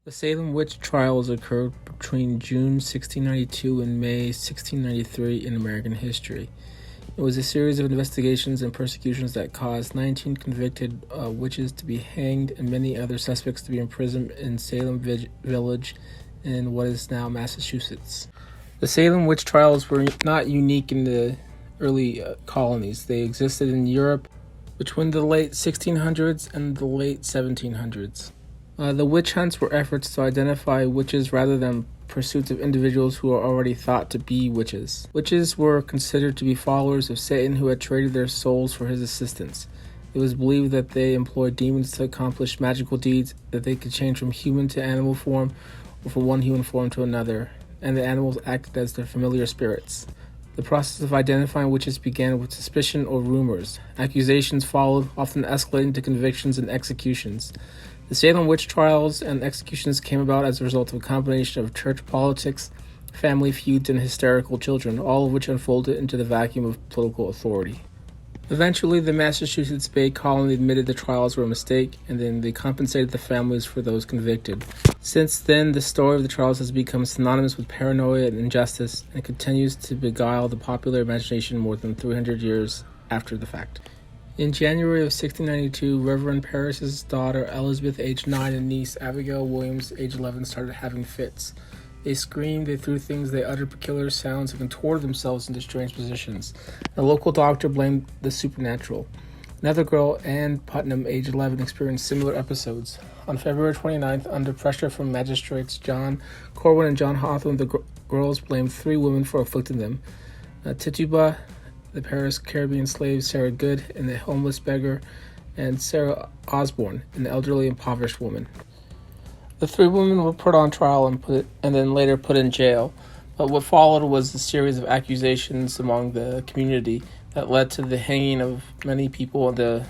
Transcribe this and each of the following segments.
The Salem witch trials occurred between June 1692 and May 1693 in American history. It was a series of investigations and persecutions that caused 19 convicted witches to be hanged and many other suspects to be imprisoned in Salem Village in what is now Massachusetts. The Salem witch trials were not unique in the early colonies. They existed in Europe between the late 1600s and the late 1700s. The witch hunts were efforts to identify witches rather than pursuits of individuals who are already thought to be witches. Witches were considered to be followers of Satan who had traded their souls for his assistance. It was believed that they employed demons to accomplish magical deeds, that they could change from human to animal form or from one human form to another, and the animals acted as their familiar spirits. The process of identifying witches began with suspicion or rumors. Accusations followed, often escalating to convictions and executions. The Salem witch trials and executions came about as a result of a combination of church politics, family feuds, and hysterical children, all of which unfolded into the vacuum of political authority. Eventually, the Massachusetts Bay Colony admitted the trials were a mistake, and then they compensated the families for those convicted. Since then, the story of the trials has become synonymous with paranoia and injustice, and continues to beguile the popular imagination more than 300 years after the fact. In January of 1692, Reverend Parris's daughter Elizabeth, aged 9, and niece Abigail Williams, aged 11, started having fits. They screamed, they threw things, they uttered peculiar sounds, and contorted themselves into strange positions. A local doctor blamed the supernatural. Another girl, Anne Putnam, aged 11, experienced similar episodes. On February 29th, under pressure from magistrates John Corwin and John Hawthorne, the girls blamed 3 women for afflicting them. Tituba, the Paris Caribbean slave Sarah Good, and the homeless beggar, and Sarah Osborne, an elderly impoverished woman. The 3 women were put on trial and then later put in jail, but what followed was a series of accusations among the community that led to the hanging of many people and the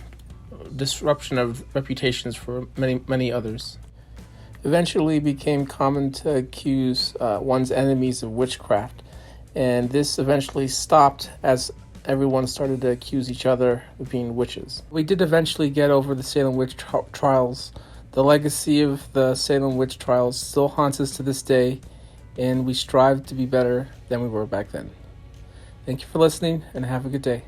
disruption of reputations for many others. Eventually, it became common to accuse one's enemies of witchcraft, and this eventually stopped as everyone started to accuse each other of being witches. We did eventually get over the Salem witch trials. The legacy of the Salem witch trials still haunts us to this day, and we strive to be better than we were back then. Thank you for listening, and have a good day.